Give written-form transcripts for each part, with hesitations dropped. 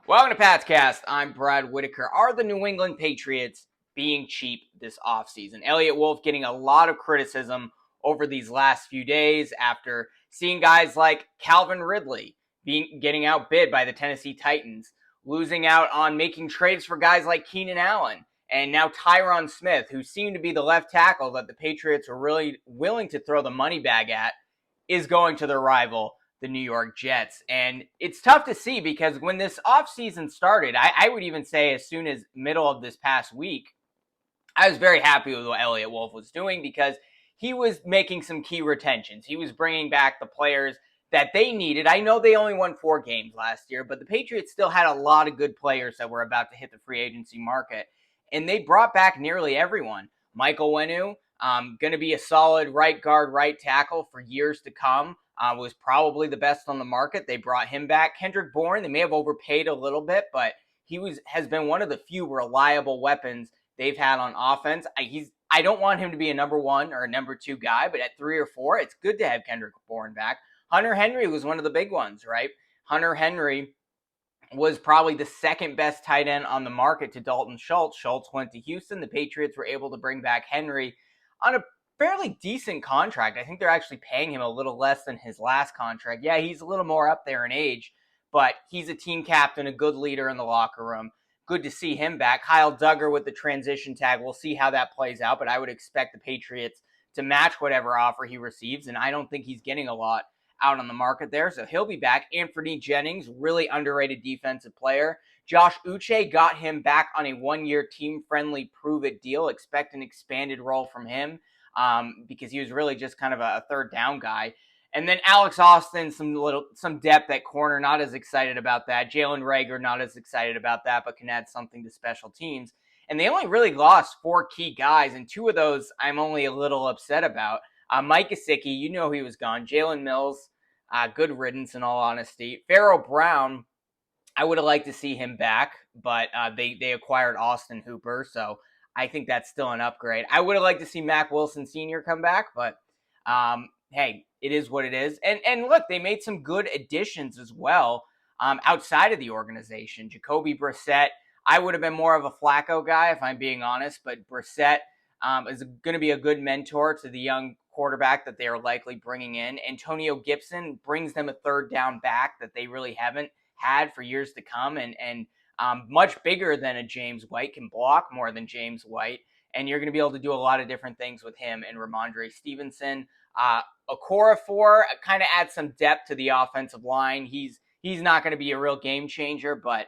Welcome to Patscast. I'm Brad Whitaker. Are the New England Patriots being cheap this offseason? Eliot Wolf getting a lot of criticism over these last few days after seeing guys like Calvin Ridley getting outbid by the Tennessee Titans, losing out on making trades for guys like Keenan Allen, and now Tyron Smith, who seemed to be the left tackle that the Patriots were really willing to throw the money bag at, is going to their rival, the New York Jets. And it's tough to see because when this offseason started, I would even say as soon as middle of this past week, I was very happy with what Eliot Wolf was doing because he was making some key retentions. He was bringing back the players that they needed. I know they only won 4 games last year, but the Patriots still had a lot of good players that were about to hit the free agency market. And they brought back nearly everyone. Michael Wenu, going to be a solid right guard, right tackle for years to come. Was probably the best on the market. They brought him back. Kendrick Bourne, they may have overpaid a little bit, but has been one of the few reliable weapons they've had on offense. I don't want him to be a number 1 or a number 2 guy, but at 3 or 4, it's good to have Kendrick Bourne back. Hunter Henry was one of the big ones, right? Hunter Henry was probably the second best tight end on the market to Dalton Schultz. Schultz went to Houston. The Patriots were able to bring back Henry on a fairly decent contract. I think they're actually paying him a little less than his last contract. Yeah, he's a little more up there in age, but he's a team captain, a good leader in the locker room. Good to see him back. Kyle Duggar with the transition tag. We'll see how that plays out, but I would expect the Patriots to match whatever offer he receives, and I don't think he's getting a lot out on the market there, so he'll be back. Anthony Jennings, really underrated defensive player. Josh Uche got him back on a 1-year team-friendly prove-it deal. Expect an expanded role from him because he was really just kind of a third down guy. And then Alex Austin, some depth at corner, not as excited about that. Jalen Reagor, not as excited about that, but can add something to special teams. And they only really lost 4 key guys, and 2 of those I'm only a little upset about. Mike Gesicki, you know he was gone. Jalen Mills, good riddance in all honesty. Pharaoh Brown, I would have liked to see him back, but they acquired Austin Hooper, so I think that's still an upgrade. I would have liked to see Mack Wilson Sr. come back, but hey, it is what it is. And look, they made some good additions as well outside of the organization. Jacoby Brissett, I would have been more of a Flacco guy if I'm being honest, but Brissett is going to be a good mentor to the young quarterback that they are likely bringing in. Antonio Gibson brings them a third down back that they really haven't had for years to come, and much bigger than a James White, can block more than James White, and you're going to be able to do a lot of different things with him and Ramondre Stevenson. Okorafor kind of adds some depth to the offensive line. He's not going to be a real game changer, but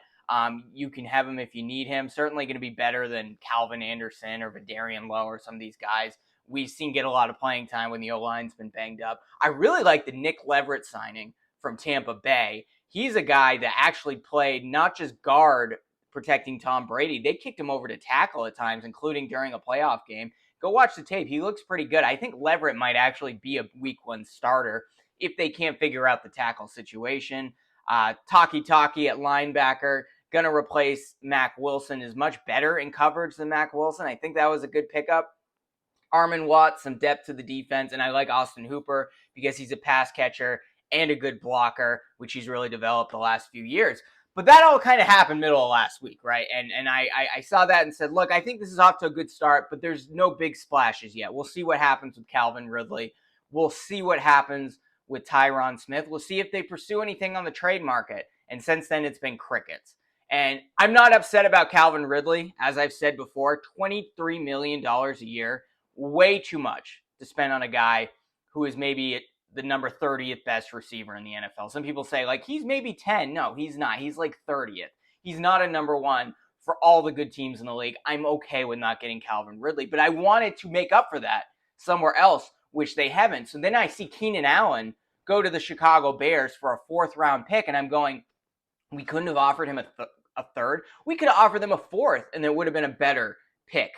you can have him if you need him. Certainly going to be better than Calvin Anderson or Vidarian Lowe or some of these guys we've seen get a lot of playing time when the O-line's been banged up. I really like the Nick Leverett signing from Tampa Bay. He's a guy that actually played not just guard protecting Tom Brady. They kicked him over to tackle at times, including during a playoff game. Go watch the tape. He looks pretty good. I think Leverett might actually be a week 1 starter if they can't figure out the tackle situation. Taki at linebacker, going to replace Mack Wilson, is much better in coverage than Mack Wilson. I think that was a good pickup. Armin Watts, some depth to the defense, and I like Austin Hooper because he's a pass catcher and a good blocker, which he's really developed the last few years. But that all kind of happened middle of last week, right? And I saw that and said, look, I think this is off to a good start, but there's no big splashes yet. We'll see what happens with Calvin Ridley. We'll see what happens with Tyron Smith. We'll see if they pursue anything on the trade market. And since then, it's been crickets. And I'm not upset about Calvin Ridley. As I've said before, $23 million a year, way too much to spend on a guy who is maybe the number 30th best receiver in the NFL. Some people say, like, he's maybe 10. No, he's not. He's like 30th. He's not a number 1 for all the good teams in the league. I'm okay with not getting Calvin Ridley, but I wanted to make up for that somewhere else, which they haven't. So then I see Keenan Allen go to the Chicago Bears for a 4th-round pick, and I'm going, we couldn't have offered him a third. We could have offered them a 4th, and it would have been a better pick.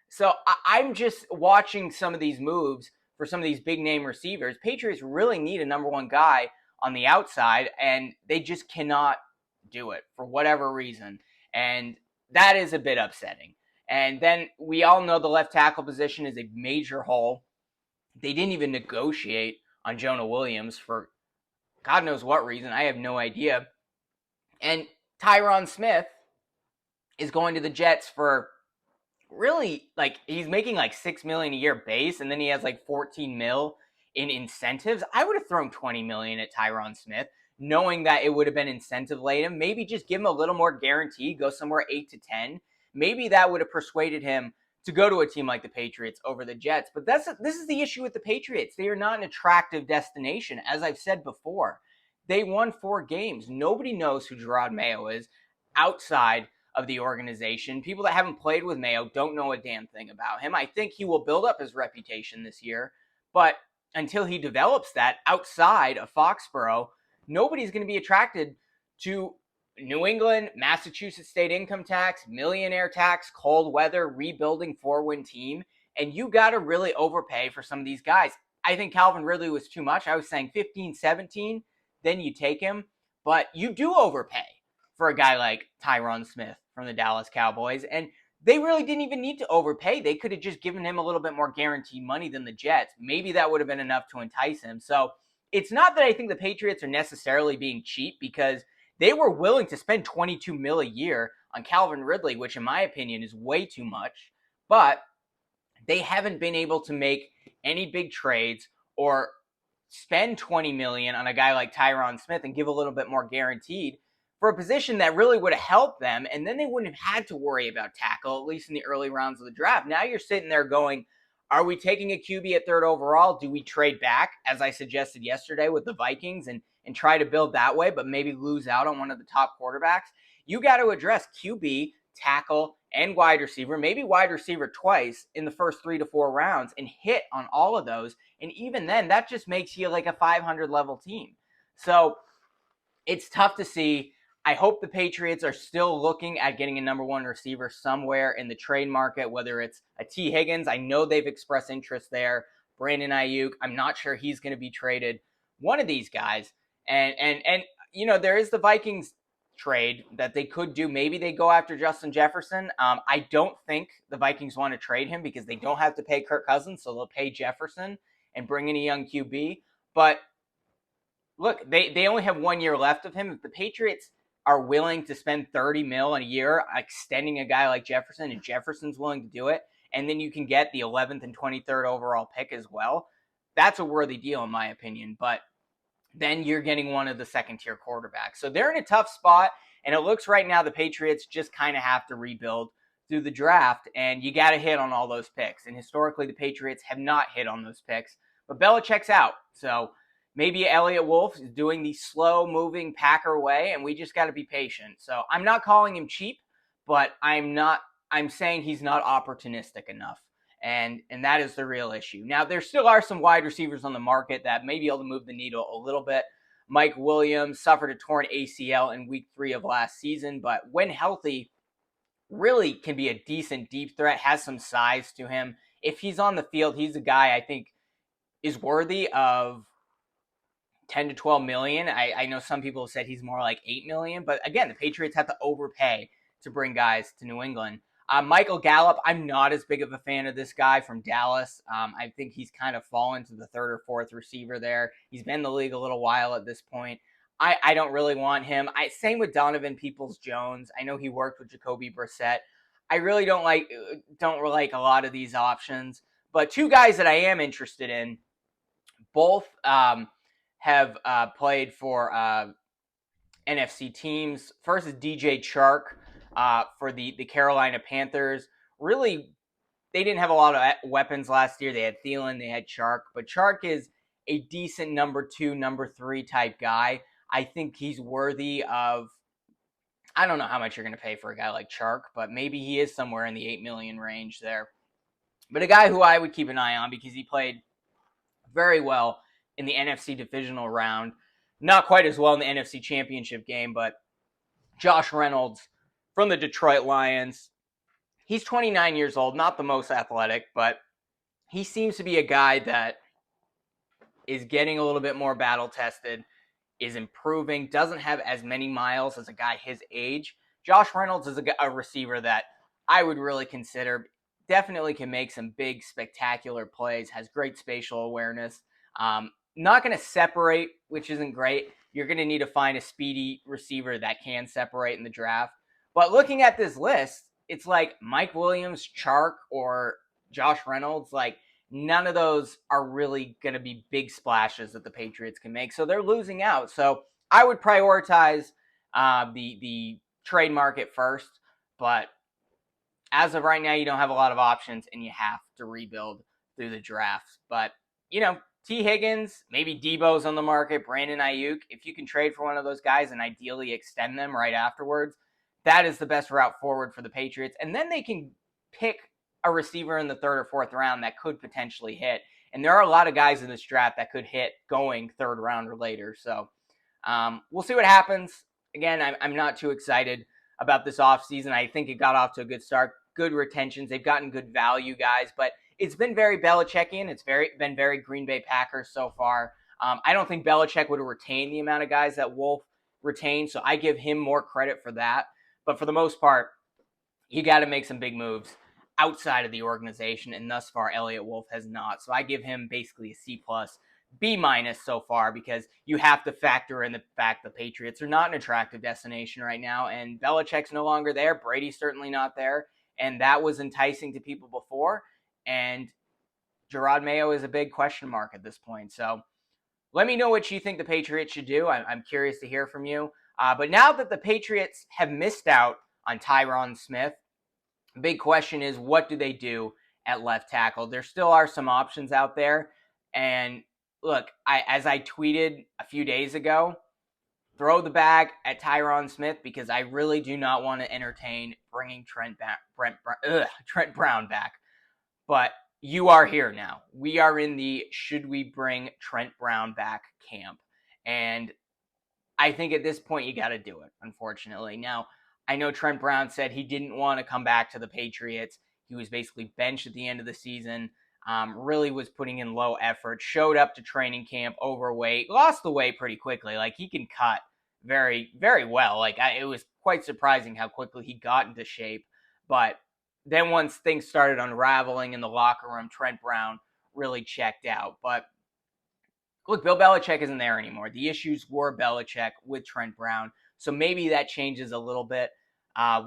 So I'm just watching some of these moves for some of these big name receivers. Patriots really need a number 1 guy on the outside, and they just cannot do it for whatever reason. And that is a bit upsetting. And then we all know the left tackle position is a major hole. They didn't even negotiate on Jonah Williams for God knows what reason. I have no idea. And Tyron Smith is going to the Jets for really, like, he's making like $6 million a year base, and then he has like 14 mil in incentives. I would have thrown 20 million at Tyron Smith, knowing that it would have been incentive laden. Maybe just give him a little more guarantee, go somewhere 8 to 10. Maybe that would have persuaded him to go to a team like the Patriots over the Jets. But this is the issue with the Patriots. They are not an attractive destination. As I've said before, they won 4 games. Nobody knows who Gerard Mayo is outside of the organization. People that haven't played with Mayo don't know a damn thing about him. I think he will build up his reputation this year, but until he develops that outside of Foxborough, nobody's going to be attracted to New England, Massachusetts state income tax, millionaire tax, cold weather, rebuilding 4-win team, and you got to really overpay for some of these guys. I think Calvin Ridley was too much. I was saying 15, 17, then you take him, but you do overpay for a guy like Tyron Smith from the Dallas Cowboys. And they really didn't even need to overpay. They could have just given him a little bit more guaranteed money than the Jets. Maybe that would have been enough to entice him. So it's not that I think the Patriots are necessarily being cheap, because they were willing to spend 22 mil a year on Calvin Ridley, which in my opinion is way too much. But they haven't been able to make any big trades or spend 20 million on a guy like Tyron Smith and give a little bit more guaranteed for a position that really would have helped them, and then they wouldn't have had to worry about tackle, at least in the early rounds of the draft. Now you're sitting there going, are we taking a QB at 3rd overall? Do we trade back, as I suggested yesterday with the Vikings, and try to build that way, but maybe lose out on one of the top quarterbacks? You got to address QB, tackle, and wide receiver, maybe wide receiver twice in the first 3 to 4 rounds, and hit on all of those. And even then, that just makes you like a 500 level team. So it's tough to see. I hope the Patriots are still looking at getting a number 1 receiver somewhere in the trade market, whether it's a T. Higgins. I know they've expressed interest there. Brandon Ayuk, I'm not sure he's going to be traded. One of these guys. And you know, there is the Vikings trade that they could do. Maybe they go after Justin Jefferson. I don't think the Vikings want to trade him because they don't have to pay Kirk Cousins, so they'll pay Jefferson and bring in a young QB. But look, they only have 1 year left of him. If the Patriots are willing to spend 30 mil in a year extending a guy like Jefferson, and Jefferson's willing to do it, and then you can get the 11th and 23rd overall pick as well, that's a worthy deal in my opinion. But then you're getting one of the second-tier quarterbacks. So they're in a tough spot, and it looks right now the Patriots just kind of have to rebuild through the draft, and you got to hit on all those picks. And historically, the Patriots have not hit on those picks, but Belichick's out. So maybe Eliot Wolf is doing the slow-moving Packer way, and we just got to be patient. So I'm not calling him cheap, but I'm saying he's not opportunistic enough. And that is the real issue. Now, there still are some wide receivers on the market that may be able to move the needle a little bit. Mike Williams suffered a torn ACL in week 3 of last season, but when healthy, really can be a decent deep threat, has some size to him. If he's on the field, he's a guy I think is worthy of 10 to 12 million. I know some people have said he's more like 8 million, but again, the Patriots have to overpay to bring guys to New England. Michael Gallup, I'm not as big of a fan of this guy from Dallas. I think he's kind of fallen to the 3rd or 4th receiver there. He's been in the league a little while at this point. I don't really want him. Same with Donovan Peoples-Jones. I know he worked with Jacoby Brissett. I really don't like a lot of these options. But 2 guys that I am interested in, both have played for NFC teams. First is DJ Chark for the Carolina Panthers. Really, they didn't have a lot of weapons last year. They had Thielen, they had Chark, but Chark is a decent number 2, number 3 type guy. I think he's worthy of, I don't know how much you're going to pay for a guy like Chark, but maybe he is somewhere in the 8 million range there. But a guy who I would keep an eye on because he played very well in the NFC divisional round. Not quite as well in the NFC championship game, but Josh Reynolds from the Detroit Lions. He's 29 years old, not the most athletic, but he seems to be a guy that is getting a little bit more battle tested, is improving, doesn't have as many miles as a guy his age. Josh Reynolds is a receiver that I would really consider. Definitely can make some big, spectacular plays, has great spatial awareness. Not going to separate, which isn't great. you're going to need to find a speedy receiver that can separate in the draft. But looking at this list, it's like Mike Williams, Chark, or Josh Reynolds. Like, none of those are really going to be big splashes that the Patriots can make. So they're losing out. So I would prioritize the trade market first. But as of right now, you don't have a lot of options and you have to rebuild through the drafts. But, T. Higgins, maybe Debo's on the market, Brandon Ayuk. If you can trade for one of those guys and ideally extend them right afterwards, that is the best route forward for the Patriots. And then they can pick a receiver in the third or fourth round that could potentially hit. And there are a lot of guys in this draft that could hit going third round or later. So we'll see what happens. Again, I'm not too excited about this offseason. I think it got off to a good start. Good retentions. They've gotten good value, guys. But it's been very Belichickian. It's been very Green Bay Packers so far. I don't think Belichick would have retained the amount of guys that Wolf retained, so I give him more credit for that. But for the most part, you got to make some big moves outside of the organization, and thus far, Eliot Wolf has not. So I give him basically a C+, B- so far, because you have to factor in the fact the Patriots are not an attractive destination right now, and Belichick's no longer there. Brady's certainly not there, and that was enticing to people before. And Gerard Mayo is a big question mark at this point. So let me know what you think the Patriots should do. I'm curious to hear from you. But now that the Patriots have missed out on Tyron Smith, the big question is, what do they do at left tackle? There still are some options out there. And look, as I tweeted a few days ago, throw the bag at Tyron Smith because I really do not want to entertain bringing Trent Brown back. But you are here now. We are in the should we bring Trent Brown back camp. And I think at this point you got to do it, unfortunately. Now, I know Trent Brown said he didn't want to come back to the Patriots. He was basically benched at the end of the season, really was putting in low effort, showed up to training camp overweight, lost the weight pretty quickly. Like, he can cut very, very well. Like, it was quite surprising how quickly he got into shape. But then once things started unraveling in the locker room, Trent Brown really checked out. But look, Bill Belichick isn't there anymore. The issues were Belichick with Trent Brown. So maybe that changes a little bit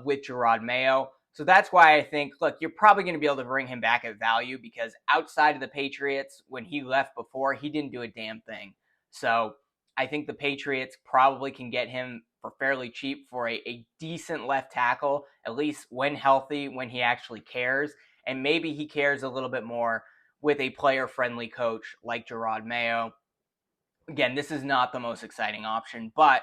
with Gerard Mayo. So that's why I think, look, you're probably going to be able to bring him back at value because outside of the Patriots, when he left before, he didn't do a damn thing. So I think the Patriots probably can get him for fairly cheap for a decent left tackle, at least when healthy, when he actually cares. And maybe he cares a little bit more with a player-friendly coach like Gerard Mayo. Again, this is not the most exciting option, but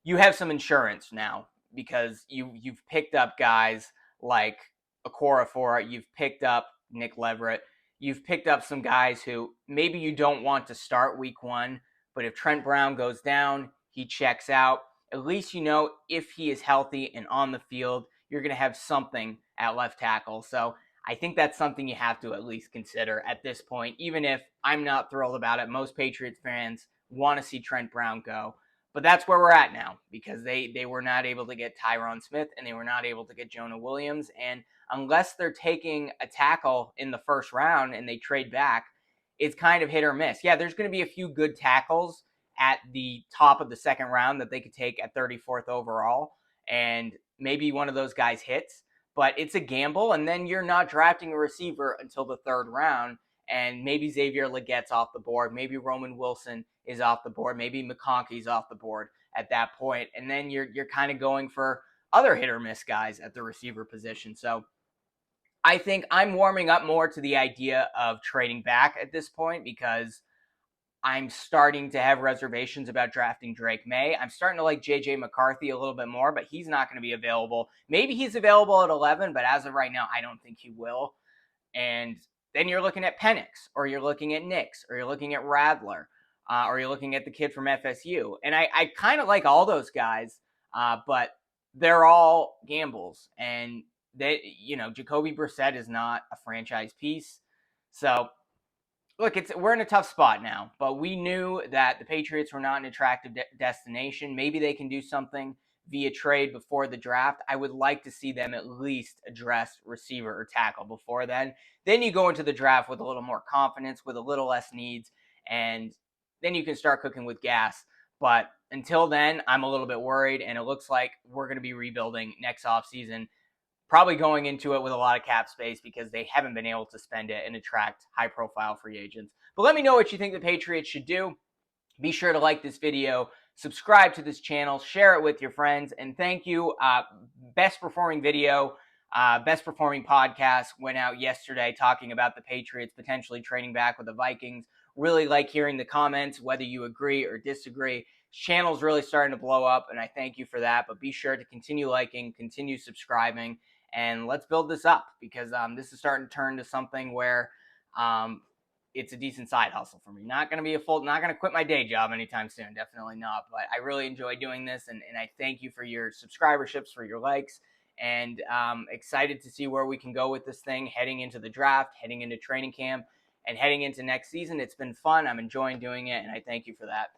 you have some insurance now because you've picked up guys like Okorafor, you've picked up Nick Leverett, you've picked up some guys who maybe you don't want to start week one, but if Trent Brown goes down, he checks out. At least you know if he is healthy and on the field, you're going to have something at left tackle. So I think that's something you have to at least consider at this point, even if I'm not thrilled about it. Most Patriots fans want to see Trent Brown go. But that's where we're at now because they were not able to get Tyron Smith and they were not able to get Jonah Williams. And unless they're taking a tackle in the first round and they trade back, it's kind of hit or miss. Yeah, there's going to be a few good tackles at the top of the second round that they could take at 34th overall. And maybe one of those guys hits, but it's a gamble. And then you're not drafting a receiver until the third round. And maybe Xavier Legette's off the board. Maybe Roman Wilson is off the board. Maybe McConkey's off the board at that point. And then you're kind of going for other hit or miss guys at the receiver position. So I think I'm warming up more to the idea of trading back at this point because I'm starting to have reservations about drafting Drake May. I'm starting to like J.J. McCarthy a little bit more, but he's not going to be available. Maybe he's available at 11, but as of right now, I don't think he will. And then you're looking at Penix, or you're looking at Nix, or you're looking at Radler, or you're looking at the kid from FSU. And I kind of like all those guys, but they're all gambles. And Jacoby Brissett is not a franchise piece. So look, we're in a tough spot now, but we knew that the Patriots were not an attractive destination. Maybe they can do something via trade before the draft. I would like to see them at least address receiver or tackle before then. Then you go into the draft with a little more confidence, with a little less needs, and then you can start cooking with gas. But until then, I'm a little bit worried, and it looks like we're going to be rebuilding next offseason, probably going into it with a lot of cap space because they haven't been able to spend it and attract high-profile free agents. But let me know what you think the Patriots should do. Be sure to like this video, subscribe to this channel, share it with your friends, and thank you. Best performing video, best performing podcast went out yesterday talking about the Patriots potentially trading back with the Vikings. Really like hearing the comments, whether you agree or disagree. This channel's really starting to blow up, and I thank you for that. But be sure to continue liking, continue subscribing, and let's build this up because this is starting to turn to something where it's a decent side hustle for me. Not going to quit my day job anytime soon. Definitely not. But I really enjoy doing this. And I thank you for your subscriberships, for your likes, and excited to see where we can go with this thing heading into the draft, heading into training camp, and heading into next season. It's been fun. I'm enjoying doing it. And I thank you for that.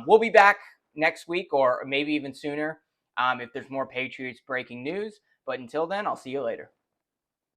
We'll be back next week or maybe even sooner if there's more Patriots breaking news. But until then, I'll see you later.